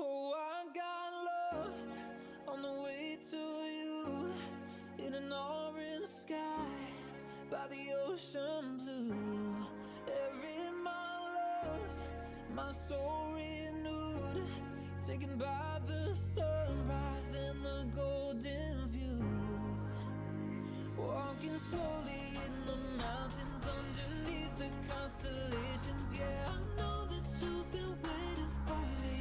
Oh, I got lost on the way to you in an orange sky by the ocean blue. Every mile lost, my soul renewed, taken by the sunrise and the golden view. Walking slowly in the mountains underneath the constellations. Yeah, I know that you've been waiting for me.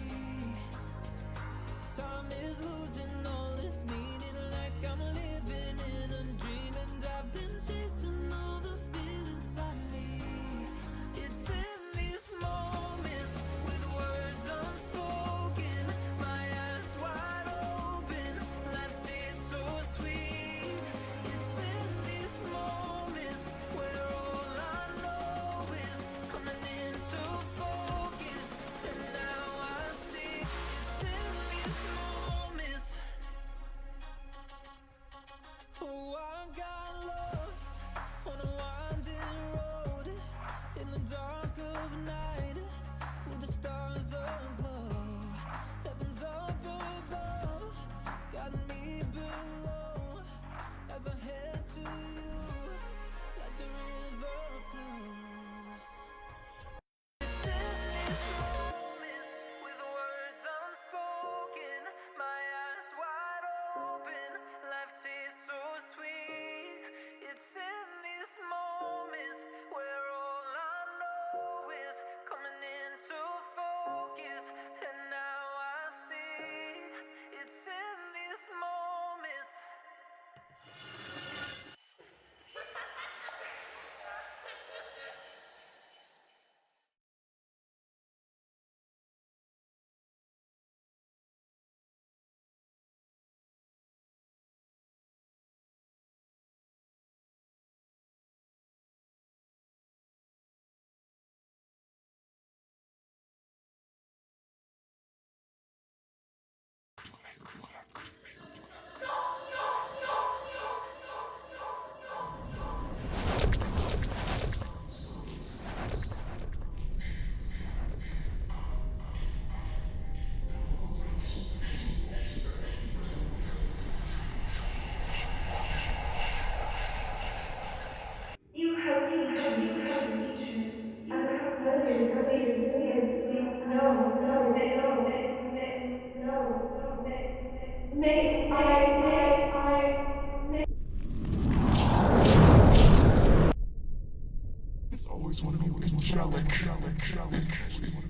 Time is losing all its meaning, like I'm living in a dream, and I've been chasing all the feelings I need. It's in these moments with words unspoken, my eyes wide open, life tastes so sweet. It's in these moments where all I know is coming into focus, and now I see. It's in these moments. Oh, I got lost on a winding road in the dark of night with the stars aglow. Heaven's up above, got me below as I head to you like the river flows. It's in these moments with words unspoken, my eyes wide open, life tastes so sweet. It's in these moments where all I know is coming into focus, and now I see. It's in these moments. You have reached unpermitted limits. No. May I. It's always one of you challenge.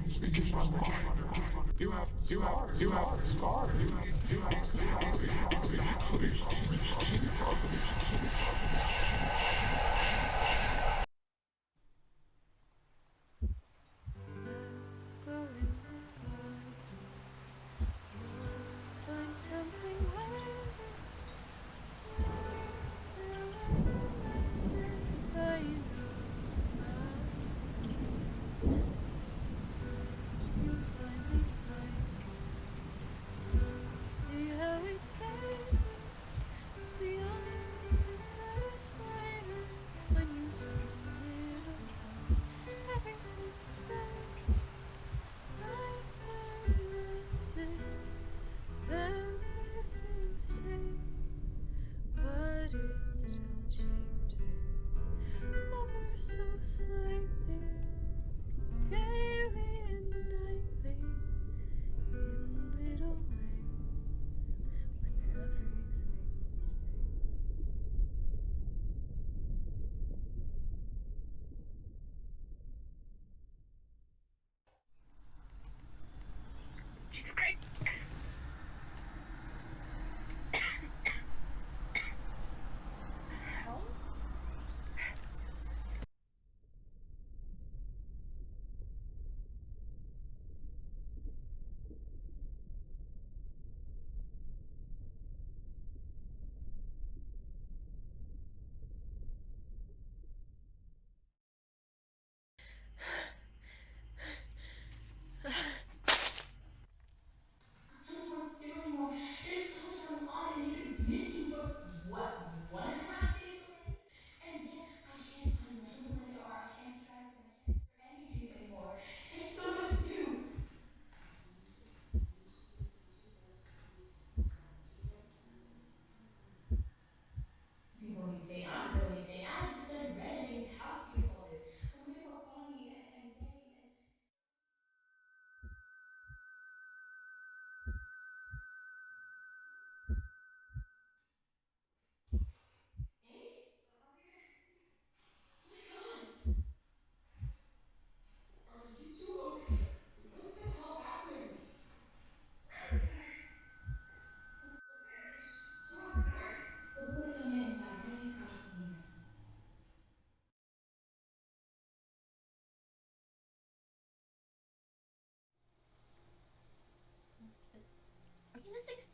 Speaking my mind. You have scars. Exactly. Find something by your side. You finally find. See how it's fading beyond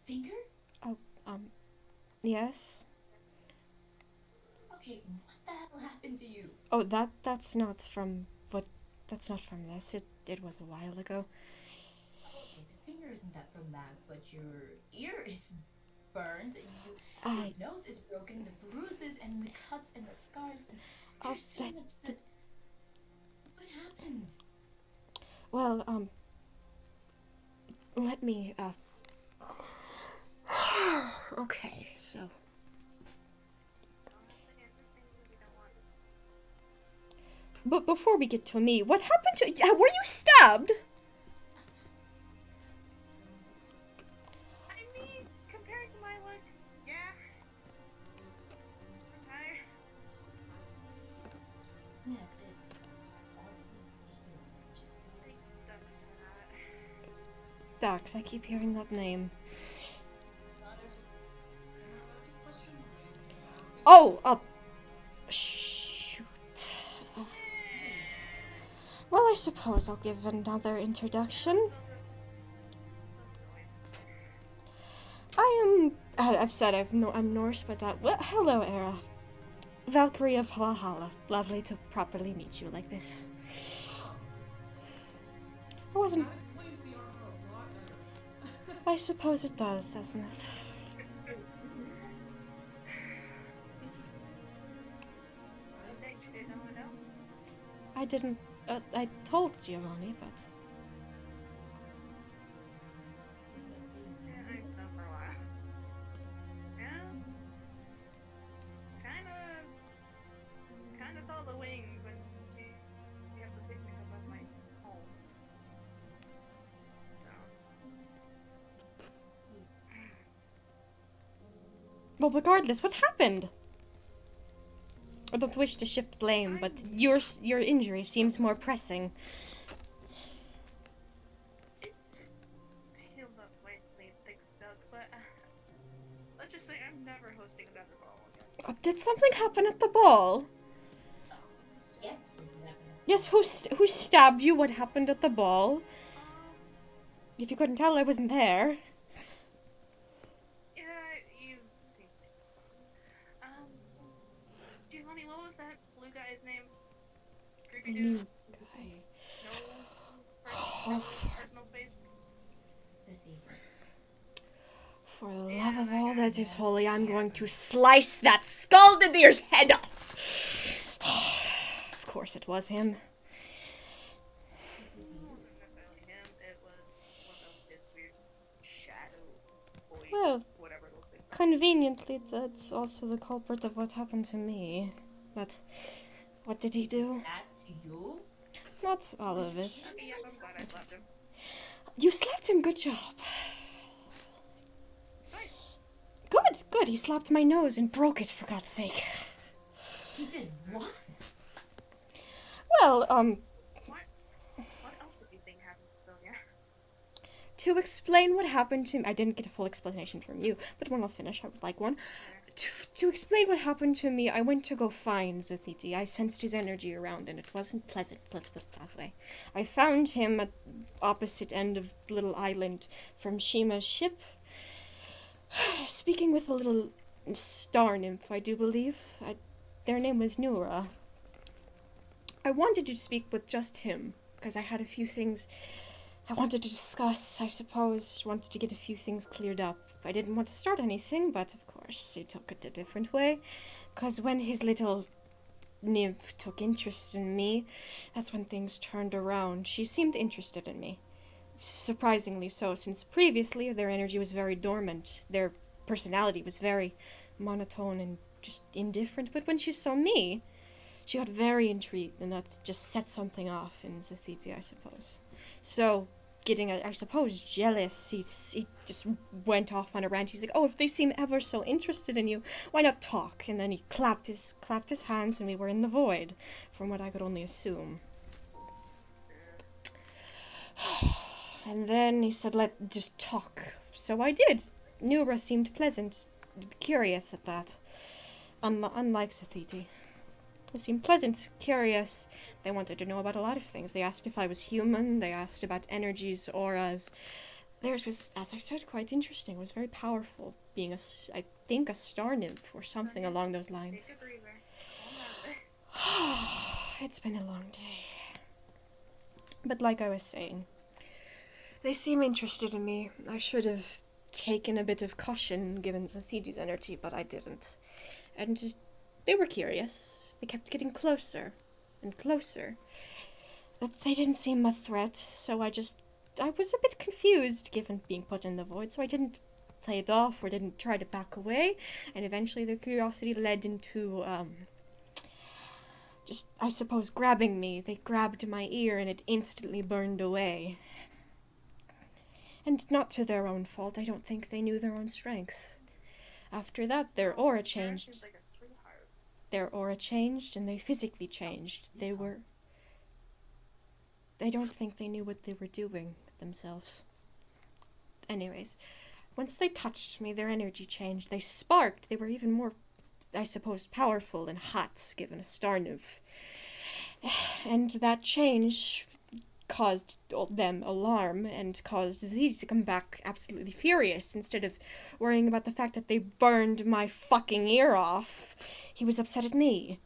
finger? Oh, yes? Okay, what the hell happened to you? Oh, that's not from this. It was a while ago. Okay, the finger isn't that from that, but your ear is burned, I your nose is broken, the bruises and the cuts and the scars, and there's so much that... What happened? well, let me okay, so but before we get to me, what happened to were you stabbed? I mean, compared to my luck, yeah. Yes, it's oddly healed, just because... Dax, I keep hearing that name. Oh, shoot. Well, I suppose I'll give another introduction. I've said I'm Norse, but well, hello, Era. Valkyrie of Valhalla. Lovely to properly meet you like this. I wasn't... That explains the armor a lot better. I suppose it does, doesn't it? I didn't... I told Giovanni, but... Kinda saw the wings when you have the picnic above my home. Well, regardless, what happened? I don't wish to shift blame, but your injury seems more pressing. It healed up lately, thanks Doug, but let's just say I'm never hosting another ball again. Did something happen at the ball? Yes, Yes, who stabbed you? What happened at the ball? If you couldn't tell, I wasn't there. Yeah, you think. Giovanni, what was that blue guy's name? Creepy dude? Guy. No personal space? Zafiti. For the love of all that is holy, I'm going to slice that Scaldedier's head off! Of course it was him. It wasn't necessarily him, it was one of his weird shadow boys, Well, whatever those things are. conveniently, that's also the culprit of what happened to me. But what did he do? That to you? Not all of it. Yeah, I'm glad I slapped him. You slapped him, good job. Nice. Good, he slapped my nose and broke it, for God's sake. He did what? Well, What else did you think happened to Sonya? to explain what happened to me, I didn't get a full explanation from you, but when I'll finish, I would like one. To explain what happened to me, I went to go find Zafiti. I sensed his energy around, and it wasn't pleasant, let's put it that way. I found him at opposite end of the little island from Shima's ship, speaking with a little star nymph, I do believe. Their name was Nura. I wanted to speak with just him, because I had a few things I wanted to discuss, I suppose. Wanted to get a few things cleared up. I didn't want to start anything, but of course he took it a different way. Because when his little nymph took interest in me, that's when things turned around. She seemed interested in me. Surprisingly so, since previously their energy was very dormant. Their personality was very monotone and just indifferent. But when she saw me, she got very intrigued, and that just set something off in Zafiti, I suppose. So, getting, I suppose, jealous, he just went off on a rant. He's like, oh, if they seem ever so interested in you, why not talk? And then he clapped his hands, and we were in the void, from what I could only assume. And then he said, just talk. So I did. Nura seemed pleasant, curious at that. Unlike Zafiti. They seemed pleasant, curious. They wanted to know about a lot of things. They asked if I was human. They asked about energies, auras. theirs was, as I said, quite interesting. It was very powerful, being I think a star nymph or something along those lines. Take a breather. Calm down there. It's been a long day. But like I was saying, they seem interested in me. I should have taken a bit of caution given Zafiti's energy, but I didn't. And just, they were curious. They kept getting closer and closer. But they didn't seem a threat, so I was a bit confused given being put in the void, so I didn't play it off or didn't try to back away. And eventually their curiosity led into, just, I suppose, grabbing me. They grabbed my ear and it instantly burned away. And not to their own fault. I don't think they knew their own strength. After that, their aura changed. Seems like a sweetheart. Their aura changed and they physically changed. I don't think they knew what they were doing themselves. Anyways, once they touched me, their energy changed. They sparked. They were even more, I suppose, powerful and hot, given a star nymph. And that change caused them alarm and caused Z to come back absolutely furious. Instead of worrying about the fact that they burned my fucking ear off, he was upset at me.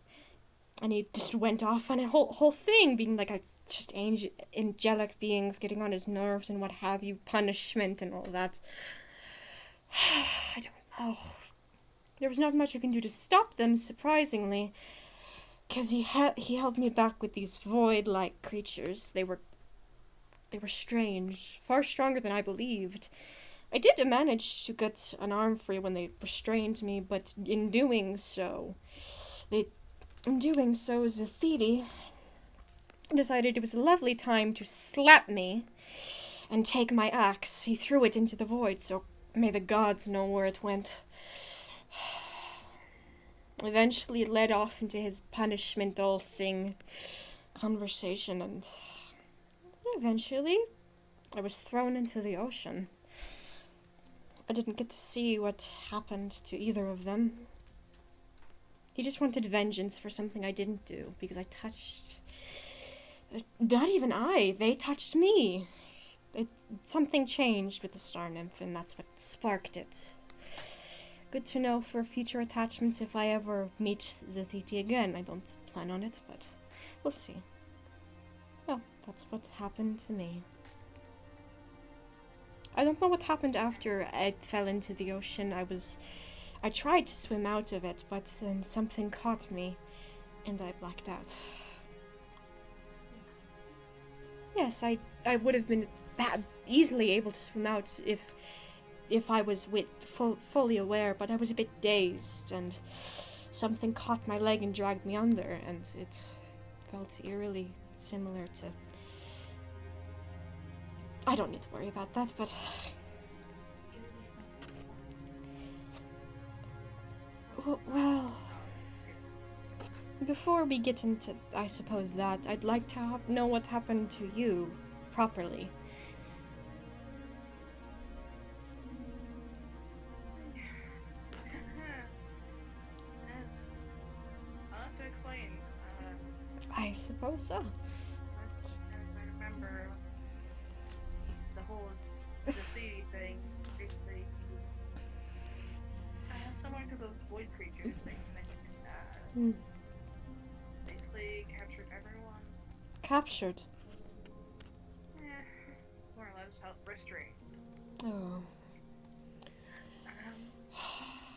And he just went off on a whole thing, being like just angelic beings getting on his nerves and what have you, punishment and all that. I don't know. There was not much I can do to stop them, surprisingly, because he held me back with these void-like creatures. They were strange, far stronger than I believed. I did manage to get an arm free when they restrained me, but in doing so, Zafiti decided it was a lovely time to slap me and take my axe. He threw it into the void, so may the gods know where it went. Eventually it led off into his punishmental thing, conversation, and eventually I was thrown into the ocean. I didn't get to see what happened to either of them. He just wanted vengeance for something I didn't do, because I touched... Not even they touched me. Something changed with the star nymph, and that's what sparked it. Good to know for future attachments if I ever meet Zafiti again. I don't plan on it, but we'll see. Well, that's what happened to me. I don't know what happened after I fell into the ocean. I tried to swim out of it, but then something caught me, and I blacked out. Yes, I would have been easily able to swim out if I was fully aware, but I was a bit dazed, and something caught my leg and dragged me under, and it felt eerily similar to... I don't need to worry about that, but... Well... Before we get into, I suppose, that, I'd like to know what happened to you, properly. I'll have to explain. I suppose so. As I remember, the whole Zafiti thing, basically, similar to those void creatures thing. Basically captured everyone. Captured? More or less help restrained. Oh.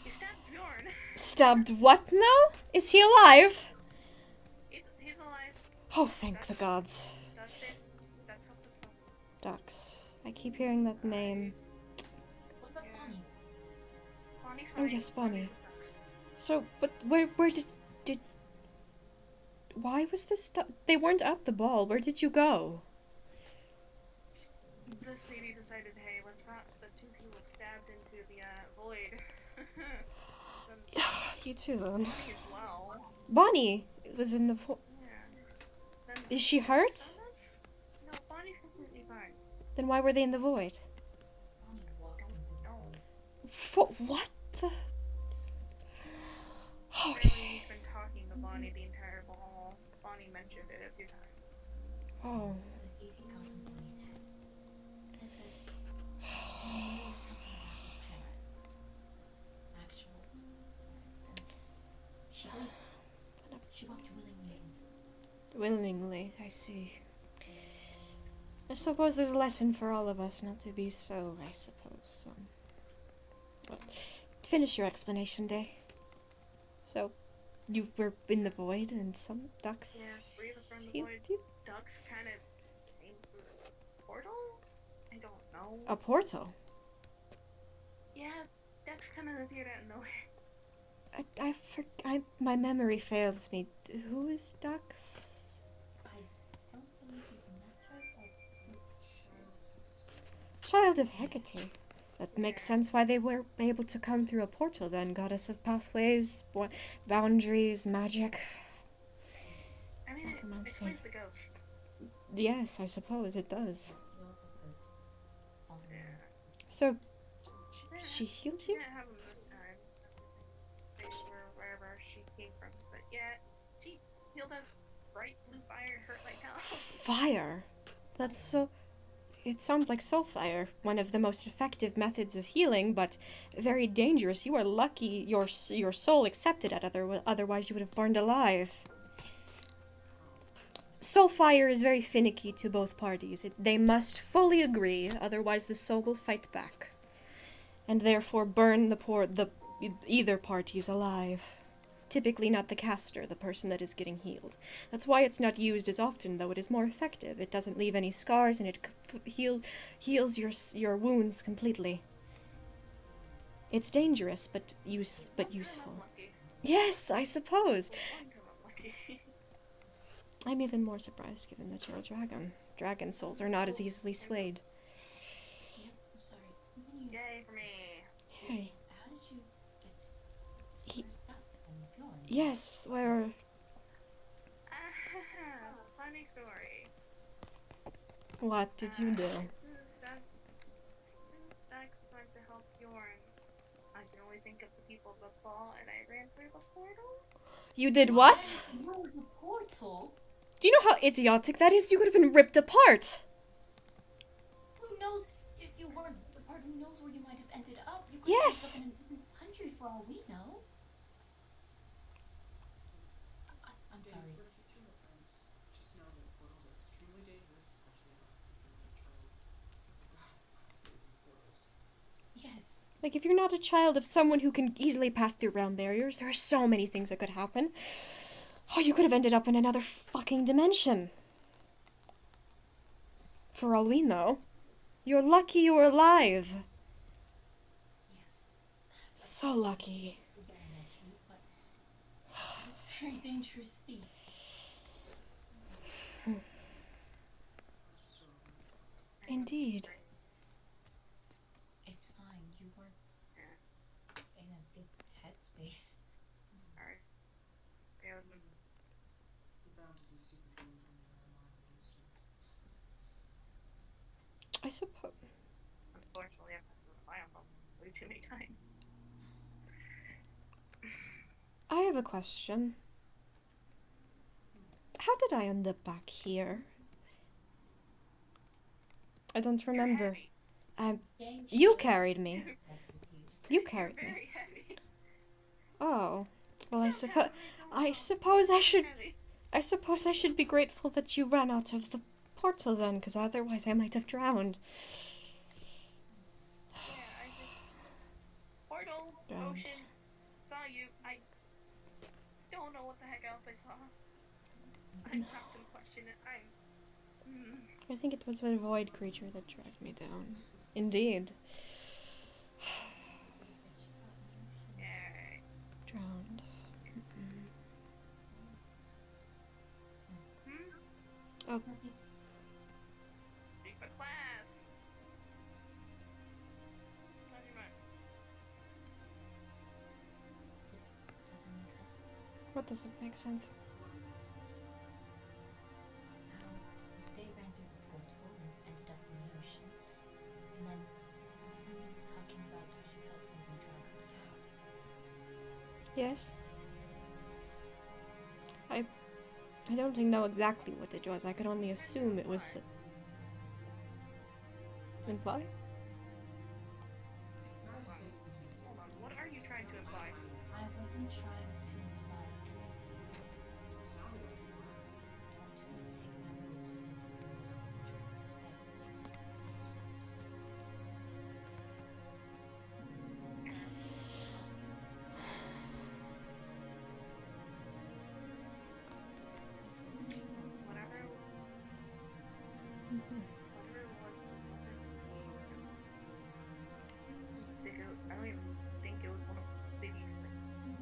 He stabbed Bjorn. Stabbed what now? Is he alive? He's alive. Oh, thank the gods. That's it. That's helped us help. Ducks. I keep hearing that name. What about Bonnie? Bonnie's Oh, fine. yes, Bonnie. Bonnie's ducks. So, but where did... Why was this... They weren't at the ball. Where did you go? The city decided, hey, let's not the two people stabbed into the void. You too, then. Bonnie as well. Bonnie was in the... Yeah. Then Is she hurt? Sona's? No, Bonnie's completely fine. Then why were they in the void? Bonnie walked into No. What the... Apparently he's been talking to Bonnie the entire ball. Bonnie mentioned it a few times. Oh. Zafiti got on Bonnie's head. Said that She knew something about her parents. Actual parents. And she believed it. She walked willingly into it. Willingly, I see. I suppose there's a lesson for all of us not to be so, I suppose. Well, finish your explanation, Day. So, you were in the void and some ducks Yeah, we were from the healed void. you? Ducks kind of came through the portal? I don't know. A portal? Yeah, ducks kind of appeared out of nowhere. My memory fails me. Who is Dux? I don't believe you've met her, or Child of Hecate. That makes sense why they were able to come through a portal then. Goddess of pathways, boundaries, magic. I mean, it Necromancy. explains the ghost. Yes, I suppose it does. the altar's ghosts following Yeah. her. So, didn't she have- healed She you? didn't have them this time. They were wherever she came from. But yeah, she healed us bright blue fire, hurt like hell. Fire? That's so... It sounds like soulfire, one of the most effective methods of healing, but very dangerous. You are lucky your soul accepted it, otherwise you would have burned alive. Soulfire is very finicky to both parties. They must fully agree, otherwise the soul will fight back, and therefore burn either parties alive. Typically not the caster, the person that is getting healed. That's why it's not used as often, though it is more effective. It doesn't leave any scars, and it heals your wounds completely. It's dangerous, but useful. Unlucky. Yes, I suppose. Unlucky. I'm even more surprised, given that you're a dragon. Dragon souls are not as easily swayed. Yep, I'm sorry. Continues. Yay for me. Hey. Yes, how did you get to He- first ducks and Bjorn? Yes, where... Funny story. What did you do? Dax went to help Bjorn. I can only think of the people that fall, and I ran through the portal. You did what? No, the portal? Do you know how idiotic that is? You could have been ripped apart. Who knows if you weren't the part who knows where you might have ended up? You could Yes. have ended up in a different country for all we know. I'm sorry. For future reference, just know that portals are extremely dangerous, especially portals. Yes. Like, if you're not a child of someone who can easily pass through realm barriers, there are so many things that could happen. Oh, you could have ended up in another fucking dimension. For all we know. You're lucky you were alive. Yes. So lucky. We gotta mention it, but it's a very dangerous feat. Indeed. It's fine. You weren't in a good headspace. Alright. Yeah, it was You're bound to do stupid things when you're alive against you. I suppose. unfortunately I've had to rely on them way too many times. I have a question. How did I end up back here? I don't You're remember. heavy. Dang, You she carried me. with you. You carried me. Very heavy. Oh. Well, I So suppose. heavy, don't I know. suppose I should. Heavy. I suppose I should be grateful that you ran out of the portal then, because otherwise I might have drowned. Yeah, I just portal, Drowned. ocean, saw you. I don't know what the heck else I saw. I'm not gonna question it. I think it was a void creature that dragged me down. Indeed. Yay. Drowned. Oh, Secret class. How's your mind? Just doesn't make sense. what doesn't make sense? They ran through the portal and ended up in the ocean. And then Sonya was talking about how she felt something drag her down. Yes. I don't know exactly what it was. I could only assume it was. Imply? wonder what I don't even think it was one of Biggie's like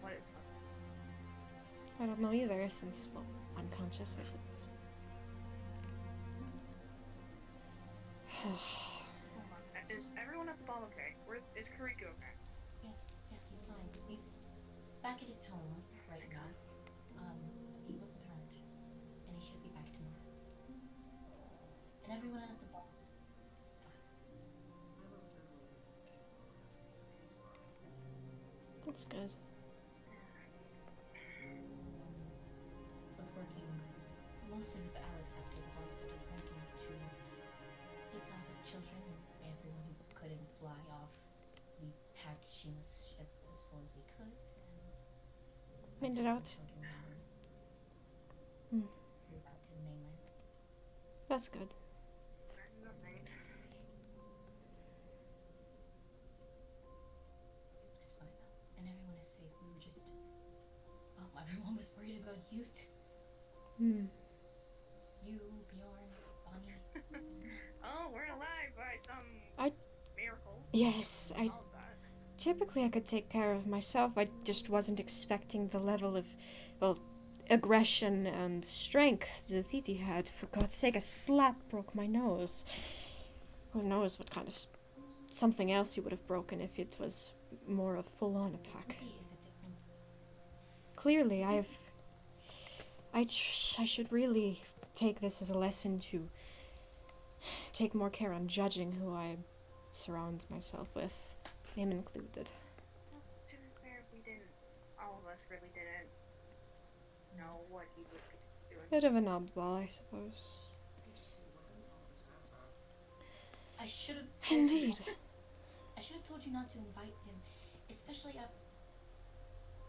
what it was. I don't know either, since, well, unconscious, I suppose. Hold on. Is everyone at the ball okay? Is Kariko okay? Yes, he's fine. He's back at his home right now. He wasn't hurt, and he should be back tomorrow. And everyone at the bar, fine. That's good. Was working mostly with Alex after the boss that was looking to get some of the children and everyone who couldn't fly off. We packed Shima's ship as full as we could and Made it took out. some children and Hmm. flew back to the mainland. That's good. It's fine now, and everyone is safe. We were just, well, everyone was worried about you. Hmm. You, Bjorn, Bonnie. Oh, we're alive by some miracle. Yes, All of that. typically I could take care of myself. I just wasn't expecting the level of, well, aggression and strength Zafiti had. For God's sake, a slap broke my nose. Who knows what kind of something else he would have broken if it was more a full-on attack. Is a different. Clearly, I should really take this as a lesson to take more care on judging who I surround myself with, him included. Well, to be fair, all of us really didn't know what he would be doing. Bit of an oddball, I suppose. I should have. Indeed. I should have told you not to invite him, especially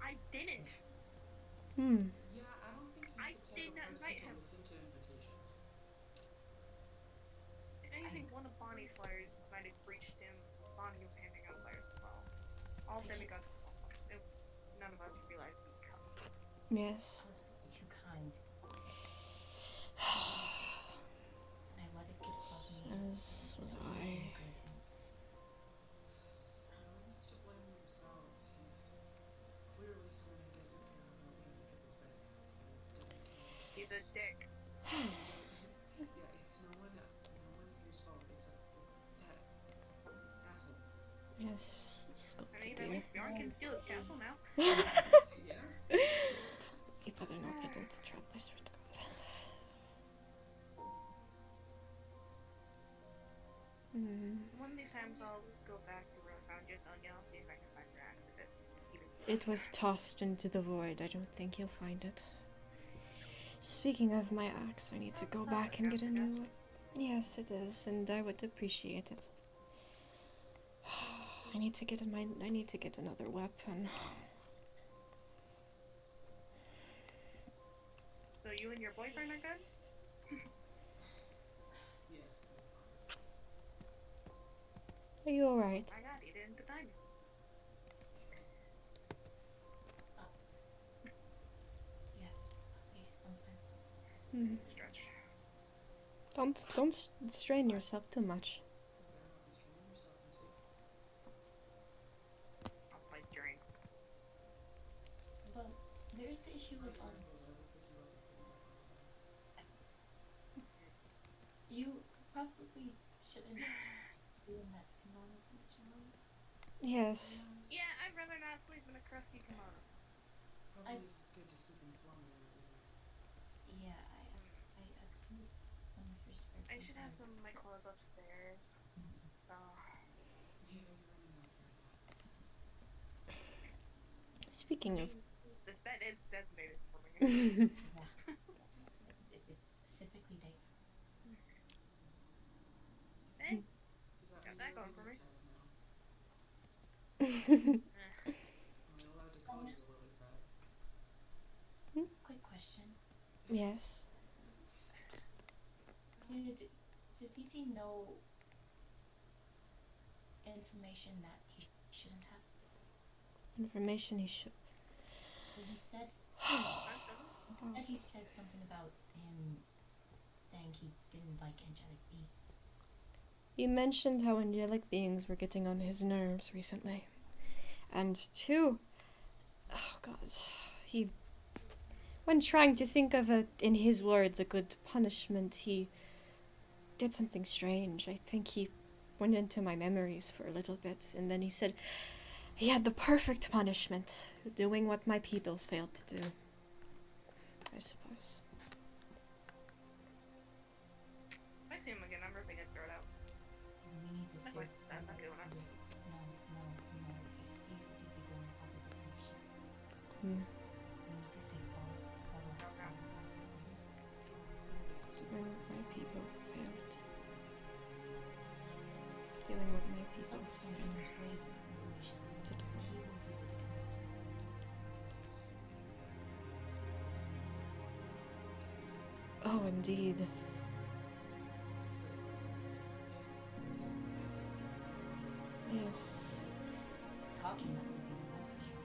I didn't. Hmm. Yeah, I don't think I he's the did not type of invite person him. to listen to invitations. I think one of Bonnie's flyers might have reached him. Bonnie was handing out flyers as well. All demigods. None of us realized he'd come. Yes. I was too kind. And I let it get above me. As was I. No one wants to blame themselves. He's clearly someone who doesn't care about what other people think. Doesn't care. He's a dick. Yeah, it's no one whose fault except that asshole. Yes. Let's go I mean, for at dear. least Bjorn can steal his castle now. Yeah? You better not get into trouble, I swear to God. One of these times I'll go back to where I found your Sonya. I'll see if I can find your axe if it even. It was tossed into the void. I don't think you'll find it. Speaking of my axe, I need to go back and get a new one. Yes, it is, and I would appreciate it. I need to get another weapon. So you and your boyfriend are good? Yes. Are you alright? My God, he didn't deny me. Yes, I'm fine. Hmm. Stretch. Don't strain yourself too much. I'll fight during. But there is the issue of you probably shouldn't be in that kimono for much longer. Yes. Yeah, I'd rather not sleep in a crusty kimono. Probably it's good to sleep in formal. Yeah, I when I first started. I should have some of my clothes upstairs. So. Yeah, you're running out there. Speaking of. This bed is designated for me. Yeah. It's specifically days. Hey, Is that got what that you're going for me. Am I allowed to call you a lily pad? Quick question. Yes. Did Zafiti know information that he shouldn't have? Information he should. When he said he said something about him saying he didn't like angelic beings. You mentioned how angelic beings were getting on his nerves recently. And two, oh god, when trying to think of in his words, a good punishment, he did something strange. I think he went into my memories for a little bit, and then he said he had the perfect punishment, doing what my people failed to do. I suppose. If I see him again, I'm ripping his throat out. We need to That's stay like- that's not good enough. No. If you see Zafiti go in the opposite direction, Hmm. we need to stay far away. Doing what my people failed to do. Doing what my people Something failed is way too information. to do. He will use it against you. Oh, indeed. Yes. Cocky enough to be, that's for sure.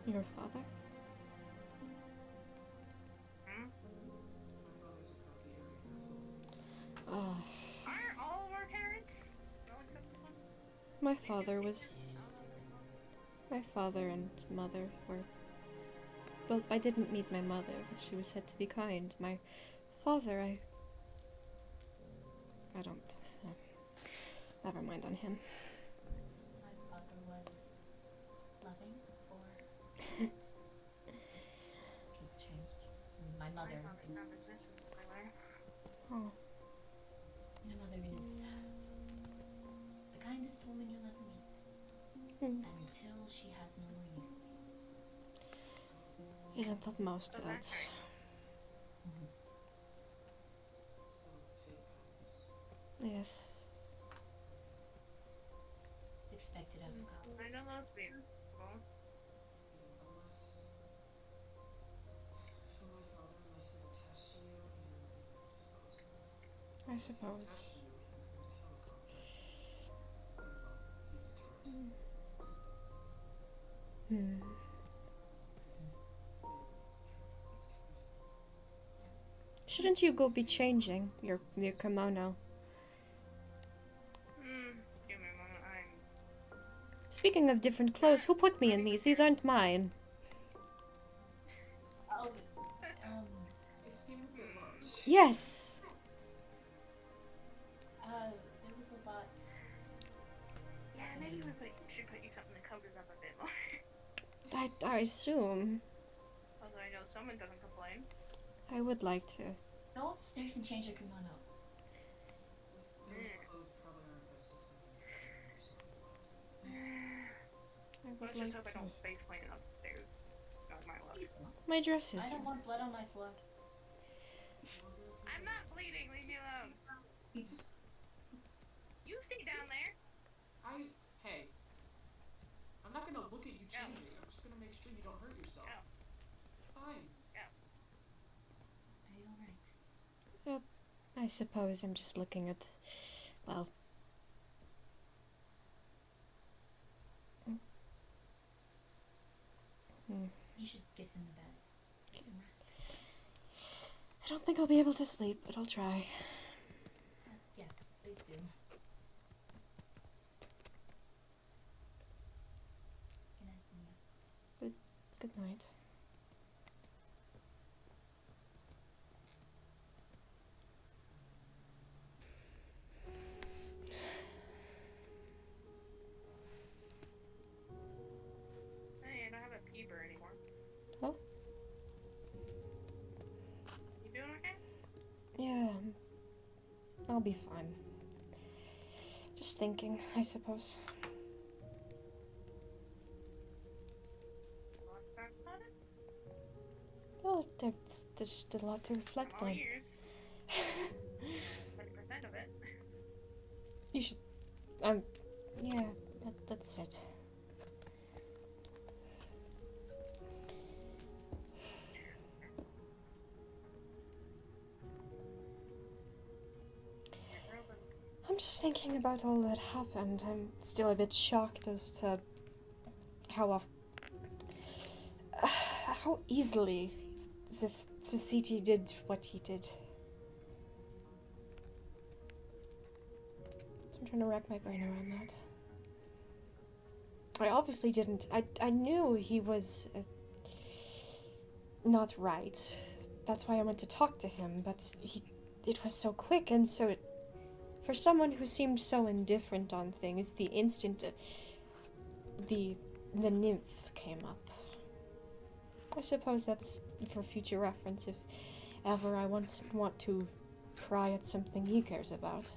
Mm. Your father? Hmm? Ah, Aren't all of our parents? No, except this one? my father was. My father and mother were. Well, I didn't meet my mother, but she was said to be kind. My father, I don't. Never mind on him. My father was loving or not. People change. My mother. My father's non-existent, by the way. Oh, My mother is the kindest woman you'll ever meet. Hmm. Until she has no more use to you. isn't that most So dads? that's right. Yes. It's expected out of God. I know that's beautiful. I suppose. Hmm. Shouldn't you go be changing your kimono? Give me a moment. Speaking of different clothes, who put me in these? These aren't mine. Oh, They seem a bit much. Yes. there was a lot. Yeah, maybe we should put you something that covers up a bit more. I assume. Although I know someone doesn't complain. I would like to. Go upstairs and change your kimono. Those clothes probably aren't best to see. I would Let's like just hope I to. don't face plant upstairs. Not my luck. My dresses. I don't want blood on my floor. I'm not bleeding. Leave me alone. You stay down there. Hey. I'm not gonna look at you changing. I'm just gonna make sure you don't hurt yourself. No. Fine. Are you alright? I suppose I'm just looking at. Well. You should get in the bed. Get some rest. I don't think I'll be able to sleep, but I'll try. Yes, please do. Good night, Sonia. Good night. Hey, I don't have a peeper anymore. Oh? You doing okay? Yeah. I'll be fine. Just thinking, I suppose. Want to talk about it? Well, there's just a lot to reflect I'm all on. ears. 20% of it. You should. Yeah, that's it. I'm just thinking about all that happened. I'm still a bit shocked as to how easily Zafiti did what he did. I'm trying to rack my brain around that. I obviously didn't. I knew he was not right. That's why I went to talk to him, but it was so quick and so... For someone who seemed so indifferent on things, the instant the nymph came up. I suppose that's for future reference if ever I want to pry at something he cares about.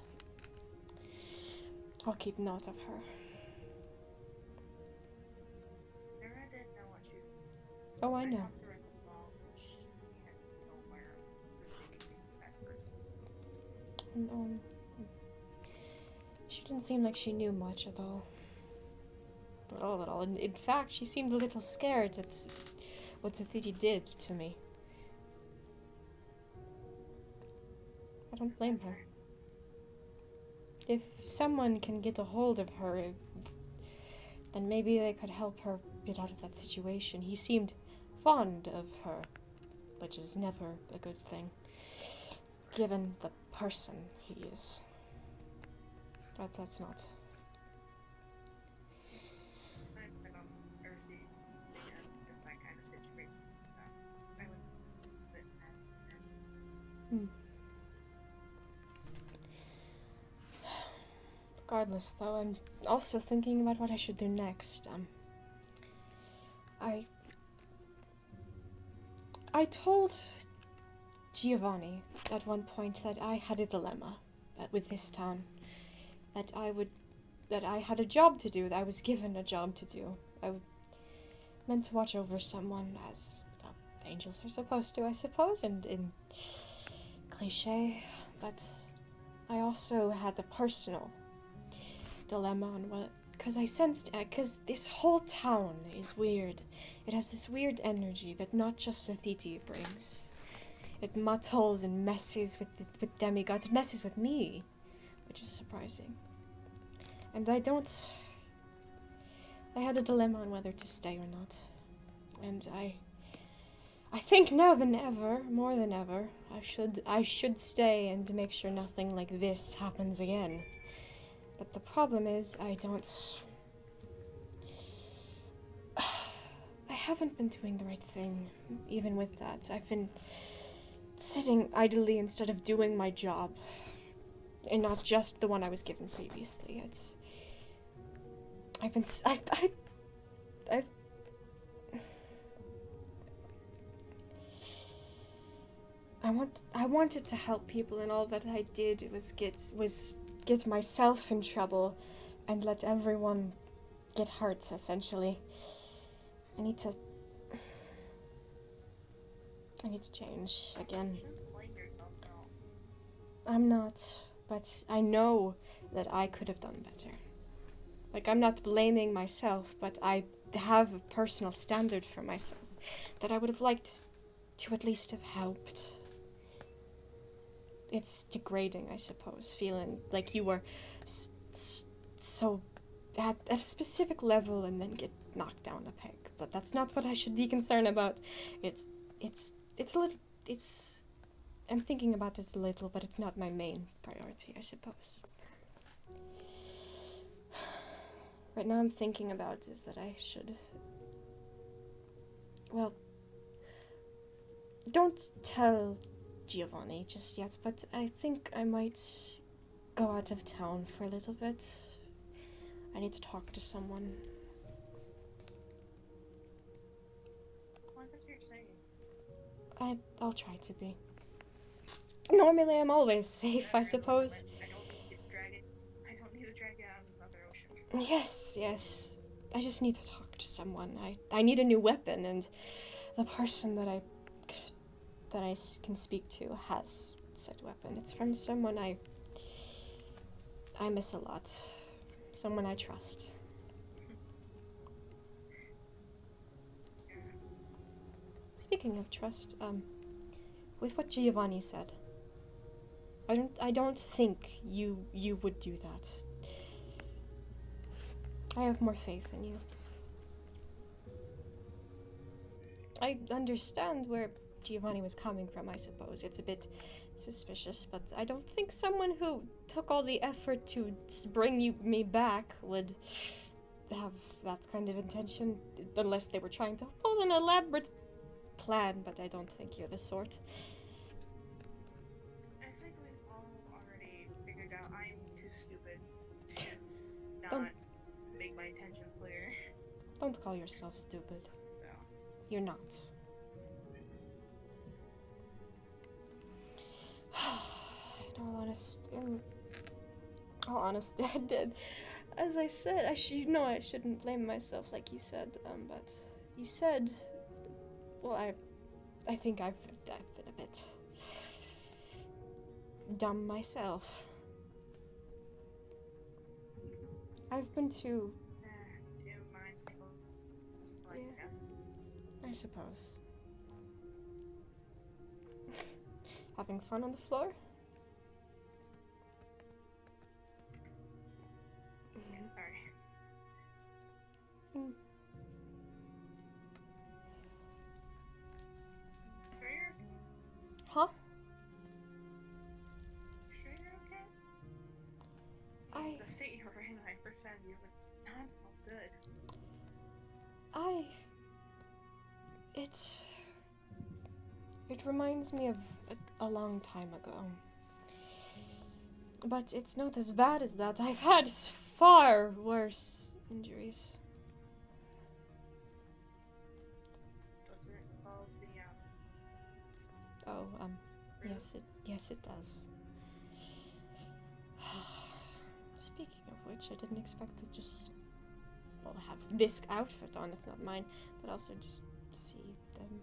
I'll keep note of her. Nura didn't know what she... Oh, I know. talked to her at the ball, and she had no aware of the thing at first. She didn't seem like she knew much at all. At all. In fact, she seemed a little scared at what Zafiti did to me. I don't blame her. If someone can get a hold of her, then maybe they could help her get out of that situation. He seemed fond of her, which is never a good thing, given the person he is. But that's not. I've been on Earthy again in that kind of situation. I would sit and Regardless, though, I'm also thinking about what I should do next. I told Giovanni at one point that I had a dilemma with this town. That I had a job to do, that I was given a job to do. Meant to watch over someone, as angels are supposed to, I suppose, and in cliche, but I also had a personal dilemma on what, because I sensed, because this whole town is weird. It has this weird energy that not just Zafiti brings. It muddles and messes with demigods, it messes with me, which is surprising. And I had a dilemma on whether to stay or not. And I think now than ever, more than ever, I should stay and make sure nothing like this happens again. But the problem is, I haven't been doing the right thing, even with that. I've been sitting idly instead of doing my job. And not just the one I was given previously. I wanted to help people, and all that I did was get myself in trouble and let everyone get hurt, essentially. I need to change again. shouldn't blame yourself though. I'm not, but I know that I could have done better. Like, I'm not blaming myself, but I have a personal standard for myself that I would have liked to at least have helped. It's degrading, I suppose, feeling like you were so at a specific level and then get knocked down a peg. But that's not what I should be concerned about. It's a little, I'm thinking about it a little, but it's not my main priority, I suppose. Right now I'm thinking about is that I should... Well, don't tell Giovanni just yet, but I think I might go out of town for a little bit. I need to talk to someone. What is your saying? I'll try to be. Normally I'm always safe, I suppose. I don't need to drag it out of another ocean. Yes. I just need to talk to someone. I need a new weapon, and the person that I can speak to has said weapon. It's from someone I miss a lot. Someone I trust. Speaking of trust, with what Giovanni said, I don't think you would do that. I have more faith in you. I understand where Giovanni was coming from, I suppose. It's a bit suspicious, but I don't think someone who took all the effort to bring me back would have that kind of intention, unless they were trying to pull an elaborate plan, but I don't think you're the sort. I think we've all already figured out I'm too stupid to not Don't- make my intentions clear. Don't call yourself stupid. So, You're not. In all honesty, I did. As I said, I shouldn't blame myself like you said, but you said, well, I think I've been a bit dumb myself. I've been too, too mindful. Like, Yeah. I suppose. Having fun on the floor? Sorry. Mm. Sure you're, Huh? sure you're okay? The state you were in when I first found you was not all good. It reminds me of a long time ago. But it's not as bad as that. I've had far worse injuries. Does it involve the, Oh, yes it does. Speaking of which, I didn't expect to just, well, have this outfit on. It's not mine, but also just see them.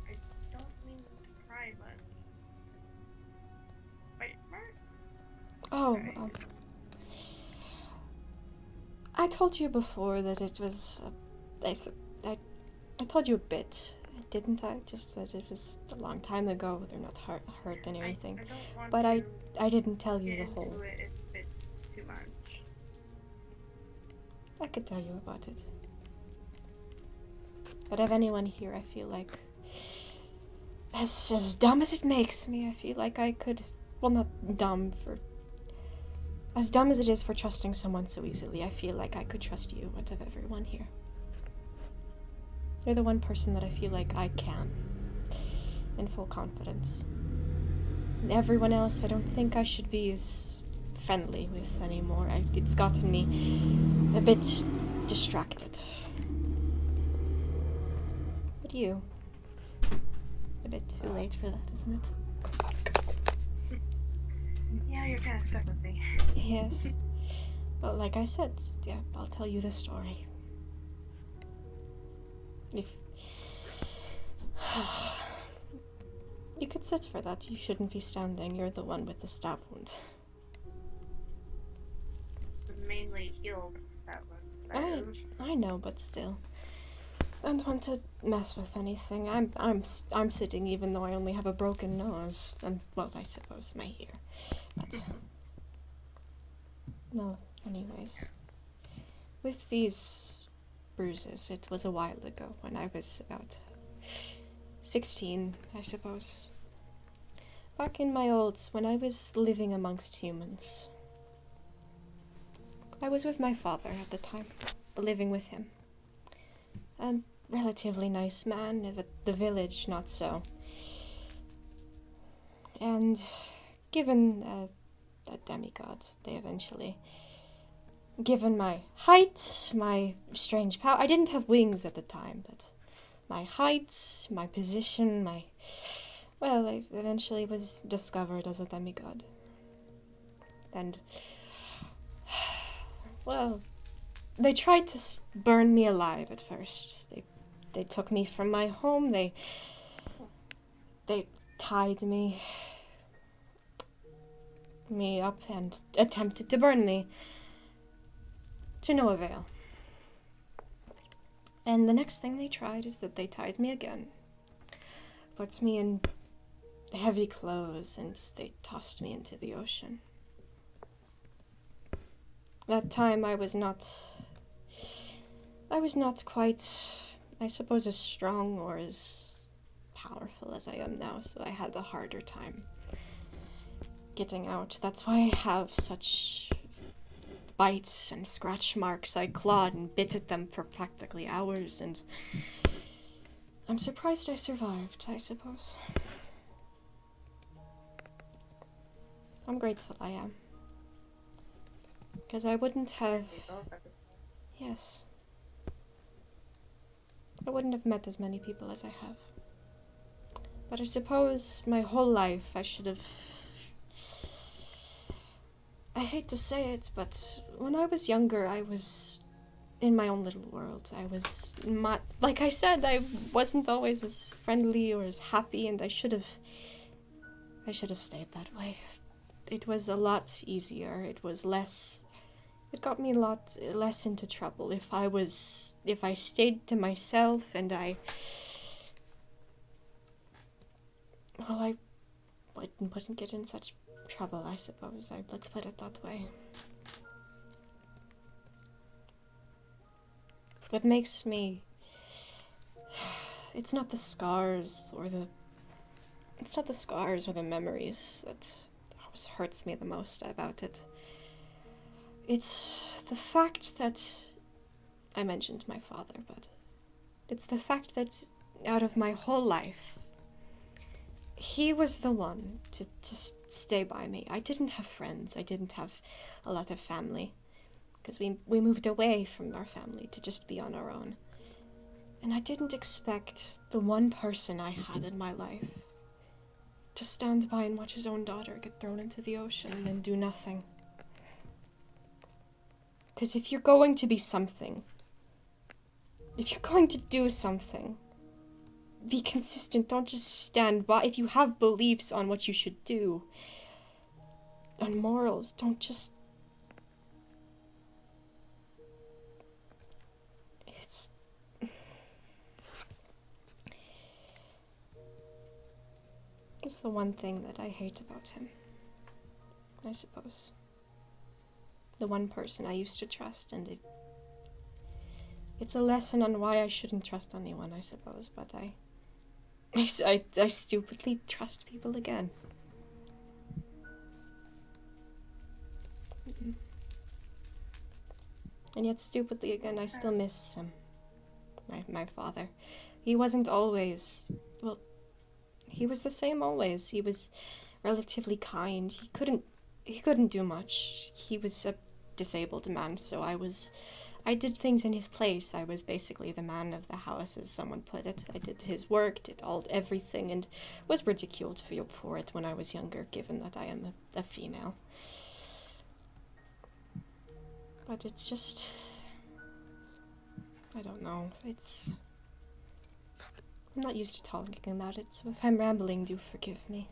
I don't mean to cry, but... Wait, Mark? Oh, Okay. I told you before that it was, I told you a bit, didn't I? Just that it was a long time ago. They're not hurt and everything. I don't want But to I didn't tell you get the whole. into it if it's too much. I could tell you about it. But of anyone here, I feel like, as dumb as it makes me, I feel like I could, well, not dumb for, as dumb as it is for trusting someone so easily, I feel like I could trust you out of everyone here. You're the one person that I feel like I can, in full confidence. And everyone else, I don't think I should be as friendly with anymore. It's gotten me a bit distracted. But you, a bit too late for that, isn't it? Yeah, you're kind of stuck with me. Yes. Well, like I said, yeah, I'll tell you the story. If you could sit for that, you shouldn't be standing. You're the one with the stab wound. Mainly healed that one. I know, but still, don't want to mess with anything. I'm sitting even though I only have a broken nose and, well, I suppose my ear. But no, anyways, with these bruises, it was a while ago when I was about 16, I suppose. Back in when I was living amongst humans. I was with my father at the time, living with him. A relatively nice man, but the village not so. And given a demigod, they eventually... Given my height, my strange power... I didn't have wings at the time, but my height, my position, well, I eventually was discovered as a demigod. And... well, they tried to burn me alive at first. They took me from my home, they tied me up and attempted to burn me. To no avail. And the next thing they tried is that they tied me again. Put me in heavy clothes and they tossed me into the ocean. That time I was not quite, I suppose, as strong or as powerful as I am now, so I had a harder time getting out. That's why I have such bites and scratch marks. I clawed and bit at them for practically hours, and I'm surprised I survived, I suppose. I'm grateful I am. Because I wouldn't have... Yes. I wouldn't have met as many people as I have. But I suppose my whole life I should have... I hate to say it, but when I was younger, I was in my own little world. I was not... Like I said, I wasn't always as friendly or as happy, and I should have stayed that way. It was a lot easier. It was less... It got me a lot less into trouble if I stayed to myself and I wouldn't get in such trouble, I suppose. Let's put it that way. What makes me... It's not the scars or the memories that always hurts me the most about it. It's the fact that... I mentioned my father, but... It's the fact that out of my whole life, he was the one to stay by me. I didn't have friends. I didn't have a lot of family. Because we moved away from our family to just be on our own. And I didn't expect the one person I had in my life to stand by and watch his own daughter get thrown into the ocean and do nothing. Because if you're going to be something, if you're going to do something, be consistent. Don't just stand by. If you have beliefs on what you should do, on morals, don't just... It's the one thing that I hate about him, I suppose. The one person I used to trust, and it's a lesson on why I shouldn't trust anyone, I suppose, but I stupidly trust people again. And yet stupidly again, I still miss him. My father. He wasn't always... Well, he was the same always. He was relatively kind. He couldn't do much. He was a disabled man, so I did things in his place. I was basically the man of the house, as someone put it. I did his work, did everything, and was ridiculed for it when I was younger, given that I am a female. But it's just... I don't know. I'm not used to talking about it, so if I'm rambling, do forgive me.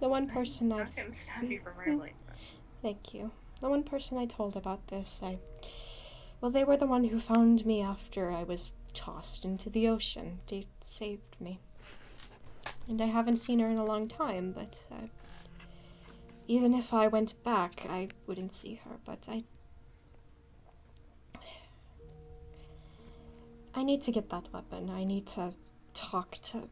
The one person I can stop you from rambling. Thank you. The one person I told about this, well, they were the one who found me after I was tossed into the ocean. They saved me. And I haven't seen her in a long time, but even if I went back, I wouldn't see her, but I need to get that weapon. I need to talk to...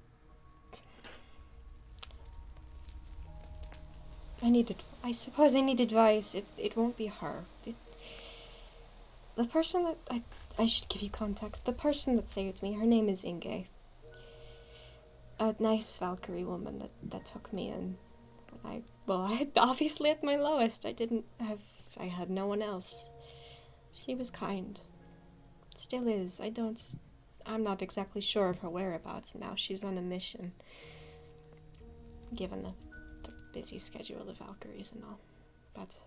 I suppose I need advice. It won't be her. The person that... I should give you context. The person that saved me, her name is Inge. A nice Valkyrie woman that took me in. I obviously at my lowest. I had no one else. She was kind. Still is. I'm not exactly sure of her whereabouts now. She's on a mission. Given the busy schedule of Valkyries and all. But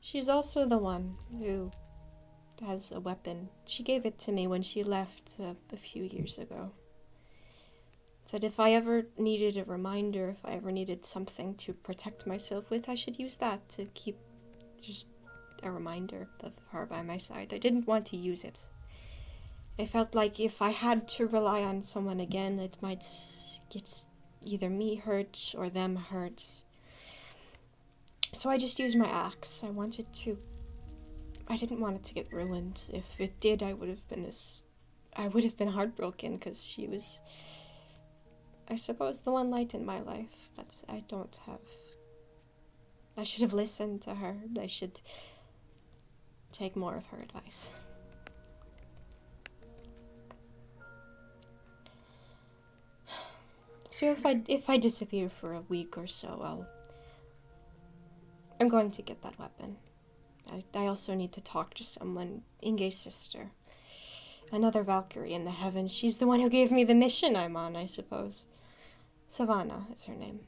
she's also the one who has a weapon. She gave it to me when she left a few years ago. Said if I ever needed a reminder, if I ever needed something to protect myself with, I should use that to keep just a reminder of her by my side. I didn't want to use it. I felt like if I had to rely on someone again, it might get either me hurt or them hurt. So I just used my axe. I didn't want it to get ruined. If it did, I would have been heartbroken, because she was, I suppose, the one light in my life. But I should have listened to her. I should take more of her advice. So if I disappear for a week or so, I'm going to get that weapon. I also need to talk to someone, Inge's sister. Another Valkyrie in the heavens. She's the one who gave me the mission I'm on, I suppose. Savannah is her name.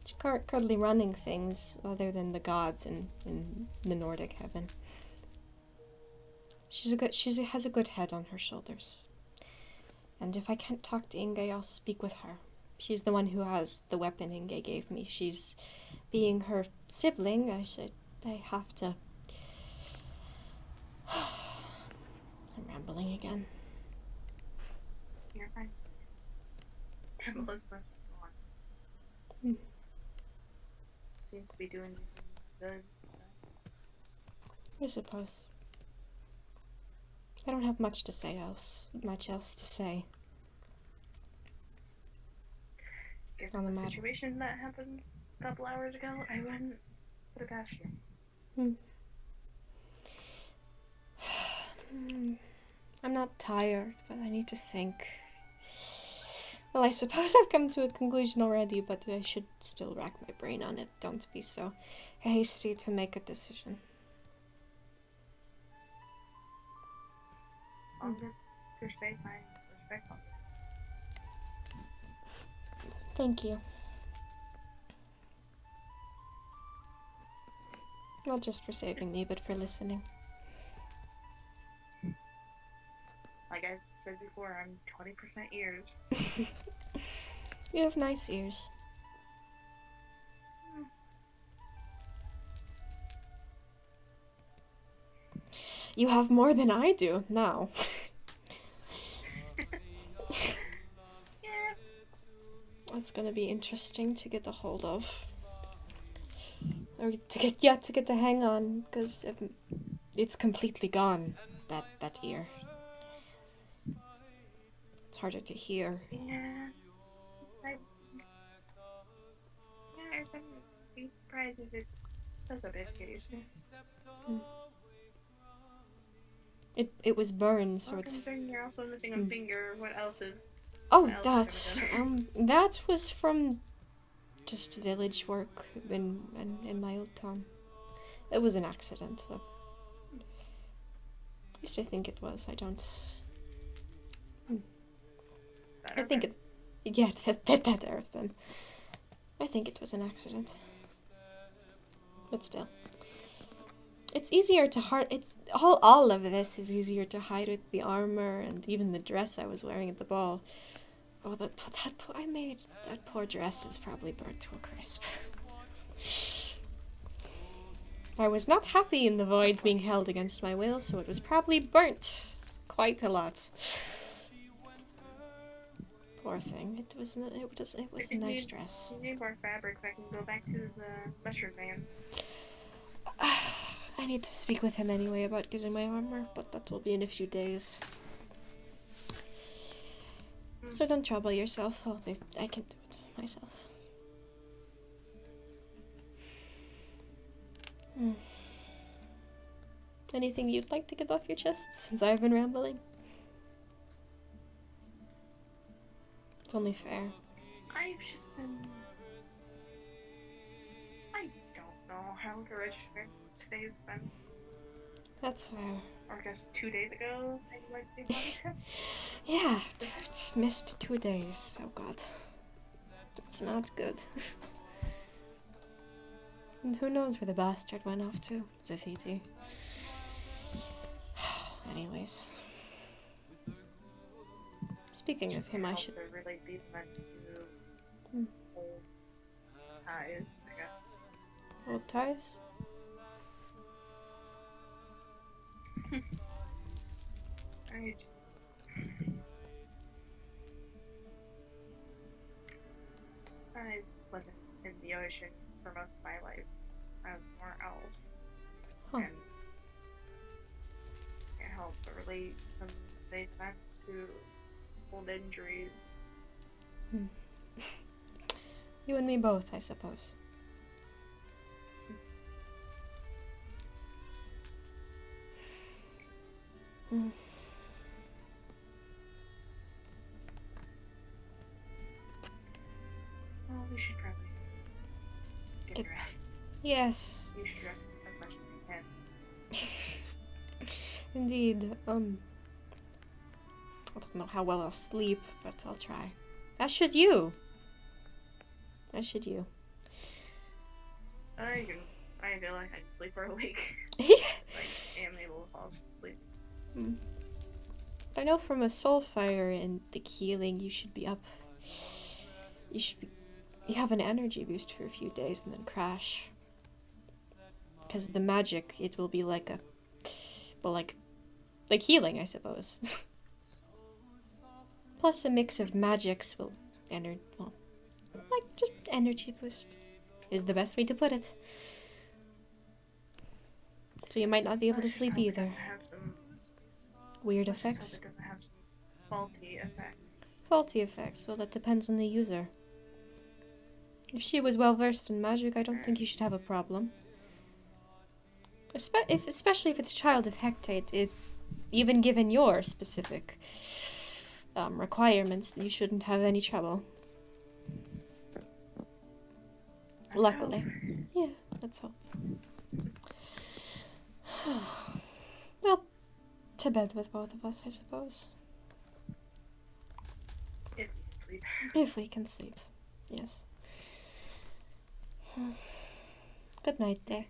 She's currently running things other than the gods in the Nordic heaven. She has a good head on her shoulders. And if I can't talk to Inge, I'll speak with her. She's the one who has the weapon Inge gave me. She's, being her sibling, I have to... I'm rambling again. You're fine. Elizabeth Hmm. seems to be doing good. I suppose. I don't have much else to say. Given On the the matter. situation that happened a couple hours ago, I wouldn't put it past you. I'm not tired, but I need to think. Well, I suppose I've come to a conclusion already, but I should still rack my brain on it. Don't be so hasty to make a decision. As long as you're safe, I respect all. Thank you. Not just for saving me, but for listening. Like I said before, I'm 20% ears. You have nice ears. You have more than I do now. Yeah. That's gonna be interesting to get a hold of. Or to get to hang on, because it's completely gone, that ear. It's harder to hear. Yeah. I wouldn't be surprised if it does a bit seriously. It was burned, so Well, it's... considering you're also missing a finger, what else is... Oh, what else is gonna that was from just village work in my old town. It was an accident, so... At least I think it was. I don't... I think it... Yeah, that Earthbend. I think it was an accident. But still. It's easier to hide... It's... All of this is easier to hide with the armor and even the dress I was wearing at the ball. Oh, that poor dress is probably burnt to a crisp. I was not happy in the void being held against my will, so it was probably burnt quite a lot. Poor thing. It was a nice dress. You need more fabric so I can go back to the mustard man. I need to speak with him anyway about getting my armor, but that will be in a few days. So don't trouble yourself. I can do it myself. Anything you'd like to get off your chest, since I've been rambling? It's only fair. I've just been... I don't know how to register today's been. That's fair. Or I guess 2 days ago, I went to hardship. Yeah, just missed 2 days. Oh god. That's not good. And who knows where the bastard went off to? Zafiti. Anyways. Speaking of him, I should... Also relate these men to old ties, I guess. Old ties? I wasn't in the ocean for most of my life. I relate some of the events to old injuries. You and me both, I suppose. Well, we should probably get Get- rest. Yes, You should rest as much as you can. indeed. I don't know how well I'll sleep, but I'll try. As should you. As should you. I feel like I can sleep for a week. Like, I am able to fall asleep. I know from a soul fire and the healing, you should be up. You have an energy boost for a few days and then crash. Because the magic, it will be like like healing, I suppose. Plus a mix of magics will just energy boost is the best way to put it. So you might not be able to sleep either. Weird effects. It doesn't have some faulty effects. Faulty effects. Well, that depends on the user. If she was well versed in magic, I don't think you should have a problem. Especially if it's child of Hecate, even given your specific requirements, you shouldn't have any trouble. Luckily. Yeah, let's hope. Well, to bed with both of us, I suppose. If you can sleep. If we can sleep. Yes. Good night, dear.